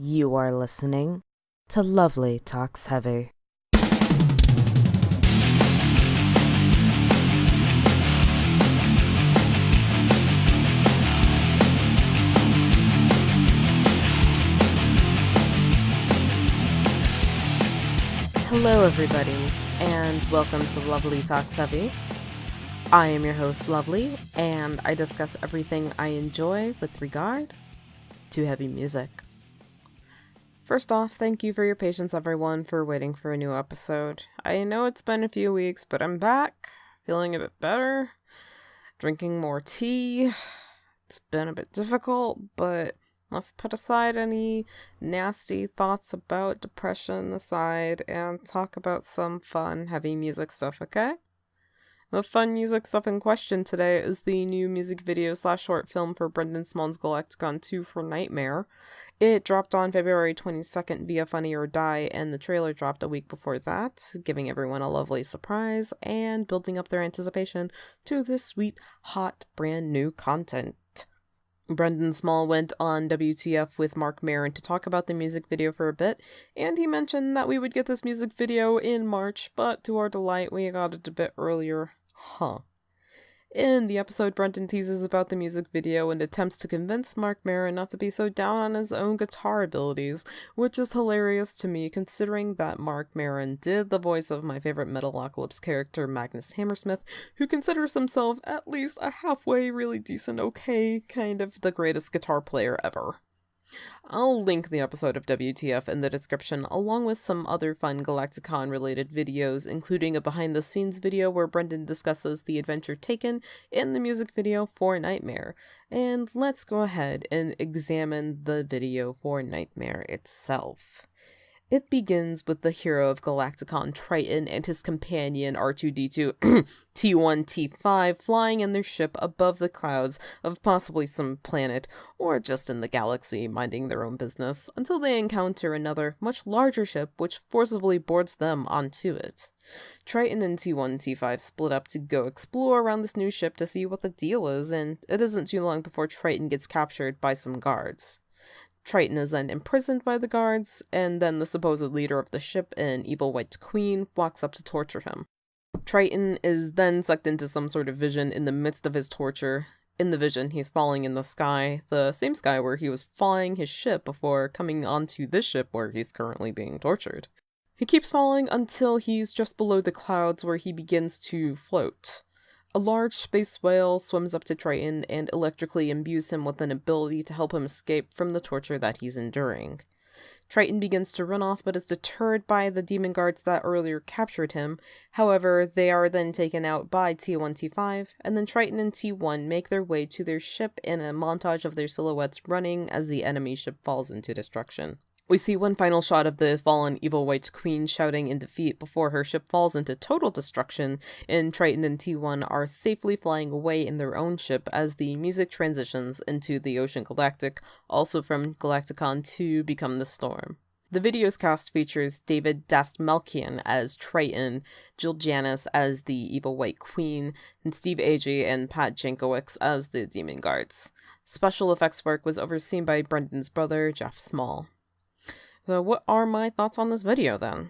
You are listening to Lovely Talks Heavy. Hello everybody, and welcome to Lovely Talks Heavy. I am your host, Lovely, and I discuss everything I enjoy with regard to heavy music. First off, thank you for your patience, everyone, for waiting for a new episode. I know it's been a few weeks, but I'm back, feeling a bit better, drinking more tea. It's been a bit difficult, but let's put aside any nasty thoughts about depression aside and talk about some fun, heavy music stuff, okay? The fun music stuff in question today is the new music video / short film for Brendon's Galaktikon 2 for Nightmare. It dropped on February 22nd via Funny or Die, and the trailer dropped a week before that, giving everyone a lovely surprise and building up their anticipation to this sweet, hot, brand new content. Brendon Small went on WTF with Mark Maron to talk about the music video for a bit, and he mentioned that we would get this music video in March, but to our delight, we got it a bit earlier. In the episode, Brendon teases about the music video and attempts to convince Mark Maron not to be so down on his own guitar abilities, which is hilarious to me considering that Mark Maron did the voice of my favorite Metalocalypse character, Magnus Hammersmith, who considers himself at least a halfway really decent, okay, kind of the greatest guitar player ever. I'll link the episode of WTF in the description, along with some other fun Galaktikon-related videos, including a behind-the-scenes video where Brendon discusses the adventure taken in the music video for Nightmare. And let's go ahead and examine the video for Nightmare itself. It begins with the hero of Galaktikon, Triton, and his companion R2-D2, T1-T5, flying in their ship above the clouds of possibly some planet, or just in the galaxy, minding their own business, until they encounter another, much larger ship which forcibly boards them onto it. Triton and T1-T5 split up to go explore around this new ship to see what the deal is, and it isn't too long before Triton gets captured by some guards. Triton is then imprisoned by the guards, and then the supposed leader of the ship, an evil white queen, walks up to torture him. Triton is then sucked into some sort of vision in the midst of his torture. In the vision, he's falling in the sky, the same sky where he was flying his ship before coming onto this ship where he's currently being tortured. He keeps falling until he's just below the clouds where he begins to float. A large space whale swims up to Triton and electrically imbues him with an ability to help him escape from the torture that he's enduring. Triton begins to run off but is deterred by the demon guards that earlier captured him. However, they are then taken out by T1-T5, and then Triton and T1 make their way to their ship in a montage of their silhouettes running as the enemy ship falls into destruction. We see one final shot of the fallen evil white queen shouting in defeat before her ship falls into total destruction, and Triton and T1 are safely flying away in their own ship as the music transitions into the Ocean Galactic, also from Galaktikon 2 Become the Storm. The video's cast features David Dastmalchian as Triton, Jill Janis as the evil white queen, and Steve Agee and Pat Jankowicz as the demon guards. Special effects work was overseen by Brendon's brother, Jeff Small. So what are my thoughts on this video then?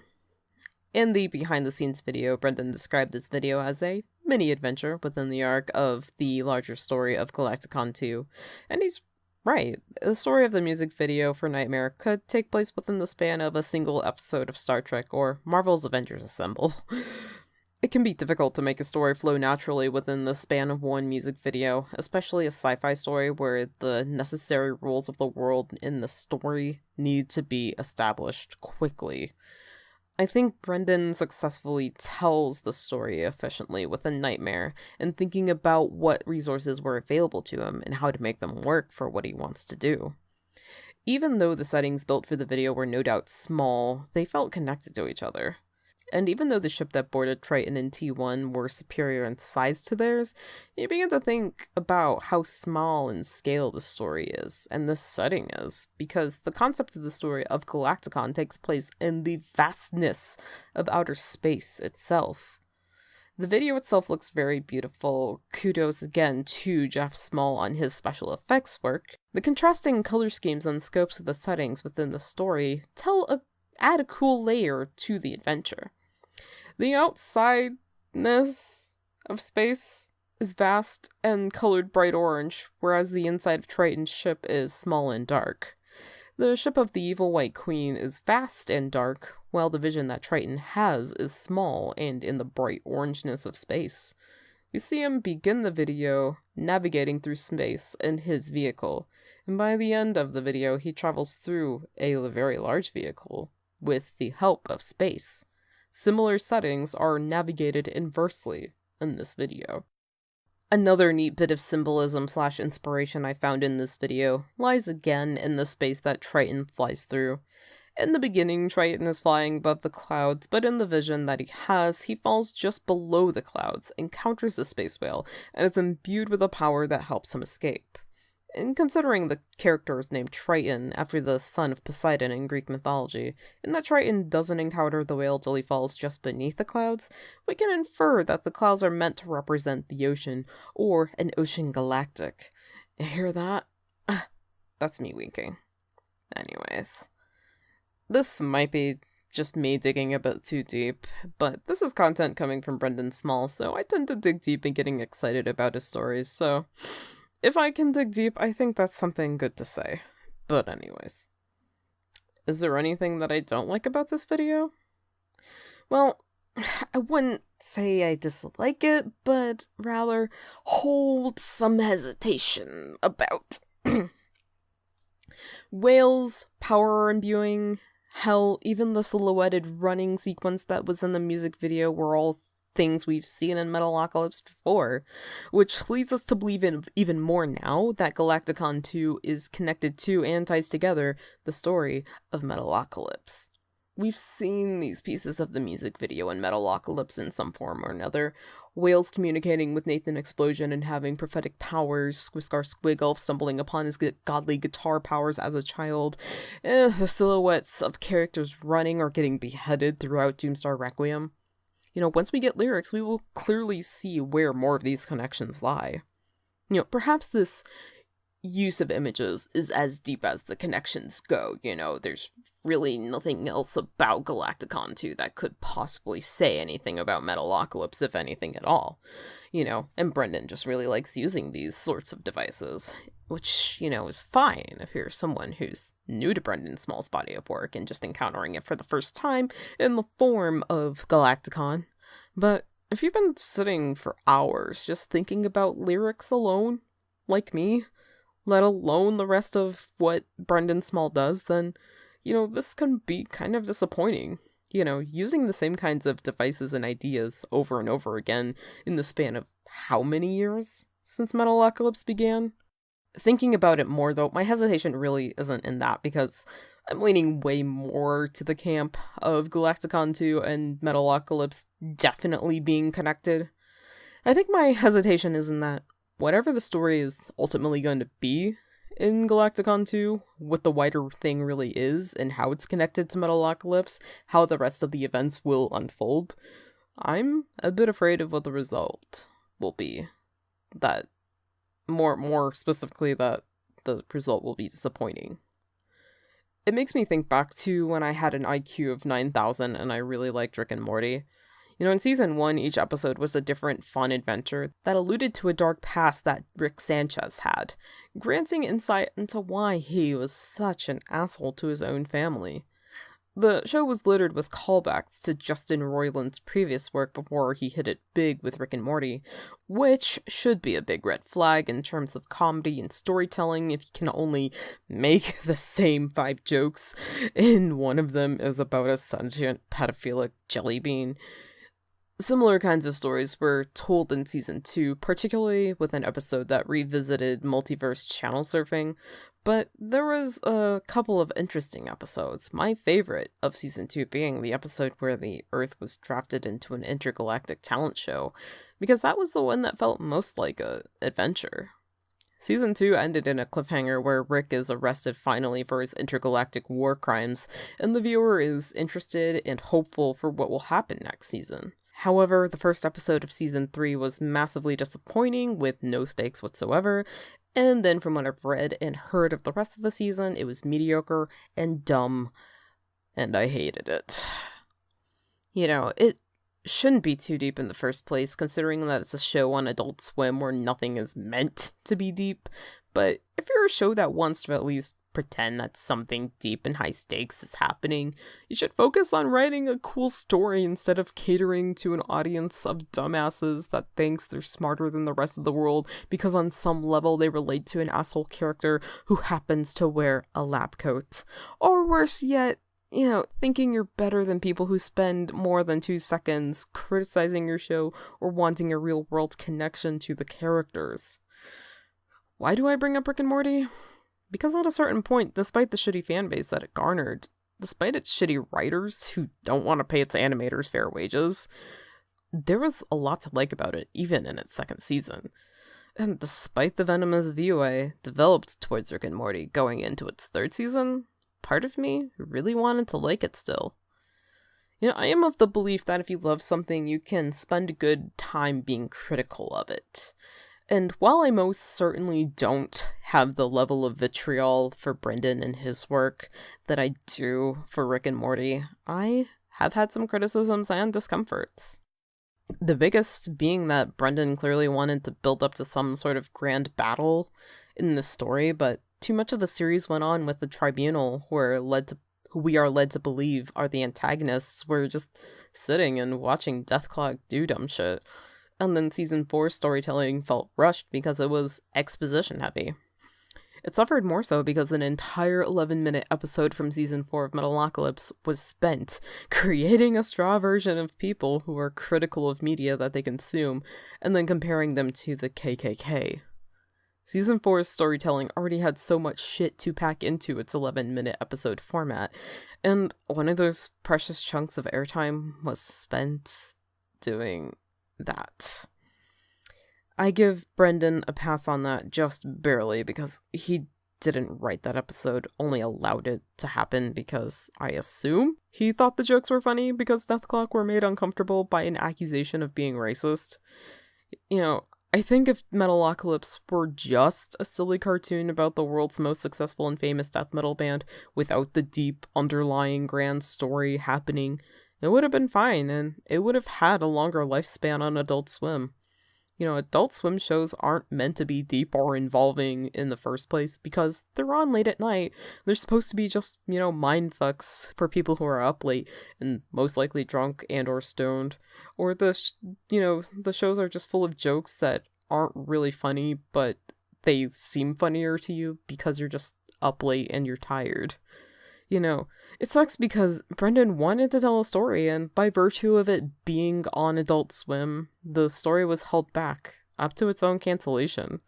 In the behind-the-scenes video, Brendon described this video as a mini-adventure within the arc of the larger story of Galaktikon 2. And he's right. The story of the music video for Nightmare could take place within the span of a single episode of Star Trek or Marvel's Avengers Assemble. It can be difficult to make a story flow naturally within the span of one music video, especially a sci-fi story where the necessary rules of the world in the story need to be established quickly. I think Brendon successfully tells the story efficiently with a Nightmare, and thinking about what resources were available to him and how to make them work for what he wants to do. Even though the settings built for the video were no doubt small, they felt connected to each other. And even though the ship that boarded Triton and T1 were superior in size to theirs, you begin to think about how small in scale the story is, and the setting is, because the concept of the story of Galaktikon takes place in the vastness of outer space itself. The video itself looks very beautiful. Kudos again to Jeff Small on his special effects work. The contrasting color schemes and scopes of the settings within the story add a cool layer to the adventure. The outsideness of space is vast and colored bright orange, whereas the inside of Triton's ship is small and dark. The ship of the evil White Queen is vast and dark, while the vision that Triton has is small and in the bright orangeness of space. We see him begin the video navigating through space in his vehicle, and by the end of the video he travels through a very large vehicle with the help of space. Similar settings are navigated inversely in this video. Another neat bit of symbolism/inspiration I found in this video lies again in the space that Triton flies through. In the beginning, Triton is flying above the clouds, but in the vision that he has, he falls just below the clouds, encounters a space whale, and is imbued with a power that helps him escape. And considering the character is named Triton after the son of Poseidon in Greek mythology, and that Triton doesn't encounter the whale till he falls just beneath the clouds, we can infer that the clouds are meant to represent the ocean, or an ocean galactic. You hear that? That's me winking. Anyways. This might be just me digging a bit too deep, but this is content coming from Brendon Small, so I tend to dig deep and getting excited about his stories, so if I can dig deep, I think that's something good to say. But anyways. Is there anything that I don't like about this video? Well, I wouldn't say I dislike it, but rather hold some hesitation about. Whales, power imbuing, hell, even the silhouetted running sequence that was in the music video were all things we've seen in Metalocalypse before, which leads us to believe in even more now that Galaktikon 2 is connected to and ties together the story of Metalocalypse. We've seen these pieces of the music video in Metalocalypse in some form or another. Whales communicating with Nathan Explosion and having prophetic powers, Squiskar Squigolf stumbling upon his godly guitar powers as a child, the silhouettes of characters running or getting beheaded throughout Doomstar Requiem. Once we get lyrics, we will clearly see where more of these connections lie. Perhaps this use of images is as deep as the connections go. There's really nothing else about Galaktikon 2 that could possibly say anything about Metalocalypse, if anything at all. And Brendon just really likes using these sorts of devices, which, is fine if you're someone who's new to Brendon Small's body of work and just encountering it for the first time in the form of Galaktikon. But if you've been sitting for hours just thinking about lyrics alone, like me, let alone the rest of what Brendon Small does, then, this can be kind of disappointing. Using the same kinds of devices and ideas over and over again in the span of how many years since Metalocalypse began? Thinking about it more, though, my hesitation really isn't in that, because I'm leaning way more to the camp of Galaktikon 2 and Metalocalypse definitely being connected. I think my hesitation is in that whatever the story is ultimately going to be in Galaktikon 2, what the wider thing really is, and how it's connected to Metalocalypse, how the rest of the events will unfold, I'm a bit afraid of what the result will be. That, more specifically, that the result will be disappointing. It makes me think back to when I had an IQ of 9,000 and I really liked Rick and Morty. In season 1, each episode was a different fun adventure that alluded to a dark past that Rick Sanchez had, granting insight into why he was such an asshole to his own family. The show was littered with callbacks to Justin Roiland's previous work before he hit it big with Rick and Morty, which should be a big red flag in terms of comedy and storytelling if you can only make the same 5 jokes, and one of them is about a sentient pedophilic jelly bean. Similar kinds of stories were told in season 2, particularly with an episode that revisited multiverse channel surfing, but there was a couple of interesting episodes, my favorite of season 2 being the episode where the Earth was drafted into an intergalactic talent show, because that was the one that felt most like a adventure. Season 2 ended in a cliffhanger where Rick is arrested finally for his intergalactic war crimes, and the viewer is interested and hopeful for what will happen next season. However, the first episode of season 3 was massively disappointing with no stakes whatsoever, and then from what I've read and heard of the rest of the season, it was mediocre and dumb, and I hated it. It shouldn't be too deep in the first place, considering that it's a show on Adult Swim where nothing is meant to be deep, but if you're a show that wants to at least pretend that something deep and high stakes is happening, you should focus on writing a cool story instead of catering to an audience of dumbasses that thinks they're smarter than the rest of the world because on some level they relate to an asshole character who happens to wear a lab coat. Or worse yet, thinking you're better than people who spend more than 2 seconds criticizing your show or wanting a real world connection to the characters. Why do I bring up Rick and Morty? Because at a certain point, despite the shitty fanbase that it garnered, despite its shitty writers who don't want to pay its animators fair wages, there was a lot to like about it, even in its second season. And despite the venomous view I developed towards Rick and Morty going into its third season, part of me really wanted to like it still. I am of the belief that if you love something, you can spend a good time being critical of it. And while I most certainly don't have the level of vitriol for Brendon and his work that I do for Rick and Morty, I have had some criticisms and discomforts. The biggest being that Brendon clearly wanted to build up to some sort of grand battle in the story, but too much of the series went on with the tribunal who we are led to believe are the antagonists. We're just sitting and watching Deathclaw do dumb shit. And then season 4 storytelling felt rushed because it was exposition heavy. It suffered more so because an entire 11-minute episode from season 4 of Metalocalypse was spent creating a straw version of people who are critical of media that they consume, and then comparing them to the KKK. Season 4's storytelling already had so much shit to pack into its 11-minute episode format, and one of those precious chunks of airtime was spent doing that. I give Brendon a pass on that just barely because he didn't write that episode, only allowed it to happen because I assume he thought the jokes were funny because Deathclock were made uncomfortable by an accusation of being racist. I think if Metalocalypse were just a silly cartoon about the world's most successful and famous death metal band without the deep underlying grand story happening, it would have been fine, and it would have had a longer lifespan on Adult Swim. Adult Swim shows aren't meant to be deep or involving in the first place because they're on late at night. They're supposed to be just, mindfucks for people who are up late and most likely drunk and or stoned. Or the shows are just full of jokes that aren't really funny, but they seem funnier to you because you're just up late and you're tired. It sucks because Brendon wanted to tell a story, and by virtue of it being on Adult Swim, the story was held back, up to its own cancellation.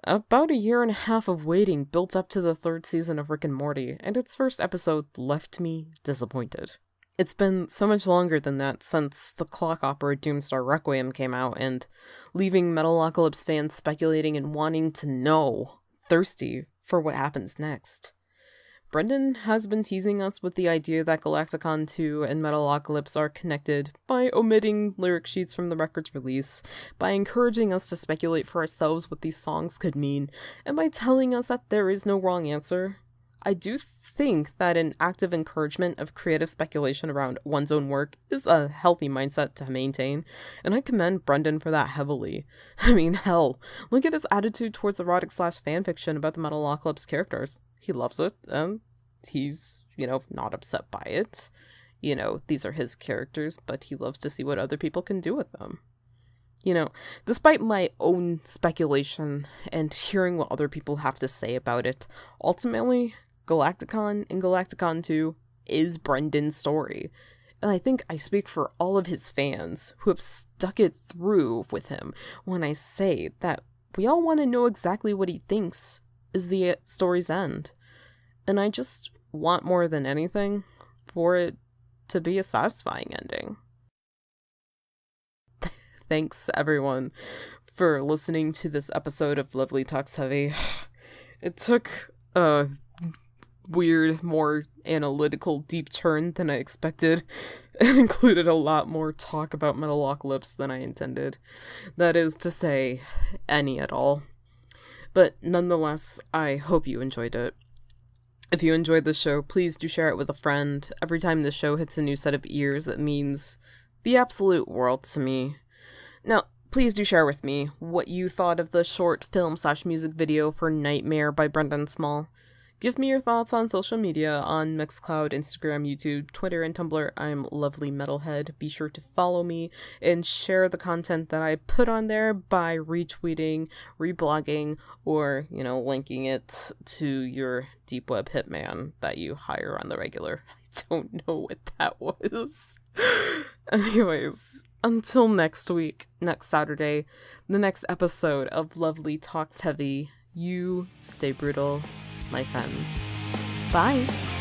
About a year and a half of waiting built up to the third season of Rick and Morty, and its first episode left me disappointed. It's been so much longer than that since the clock opera Doomstar Requiem came out, and leaving Metalocalypse fans speculating and wanting to know, thirsty for what happens next. Brendon has been teasing us with the idea that Galaktikon 2 and Metalocalypse are connected by omitting lyric sheets from the record's release, by encouraging us to speculate for ourselves what these songs could mean, and by telling us that there is no wrong answer. I do think that an active encouragement of creative speculation around one's own work is a healthy mindset to maintain, and I commend Brendon for that heavily. I mean, hell, look at his attitude towards erotic / fanfiction about the Metalocalypse characters. He loves it, and he's, not upset by it. These are his characters, but he loves to see what other people can do with them. Despite my own speculation and hearing what other people have to say about it, ultimately, Galaktikon and Galaktikon 2 is Brendon's story. And I think I speak for all of his fans who have stuck it through with him when I say that we all want to know exactly what he thinks is the story's end. And I just want more than anything for it to be a satisfying ending. Thanks everyone for listening to this episode of Lovely Talks Heavy. It took a weird, more analytical, deep turn than I expected, and included a lot more talk about Metalocalypse than I intended. That is to say, any at all. But nonetheless, I hope you enjoyed it. If you enjoyed the show, please do share it with a friend. Every time the show hits a new set of ears, it means the absolute world to me. Now, please do share with me what you thought of the short film/music video for Nightmare by Brendon Small. Give me your thoughts on social media on Mixcloud, Instagram, YouTube, Twitter, and Tumblr. I'm LovelyMetalhead. Be sure to follow me and share the content that I put on there by retweeting, reblogging, or, linking it to your deep web hitman that you hire on the regular. I don't know what that was. Anyways, until next week, next Saturday, the next episode of Lovely Talks Heavy, you stay brutal, my friends. Bye!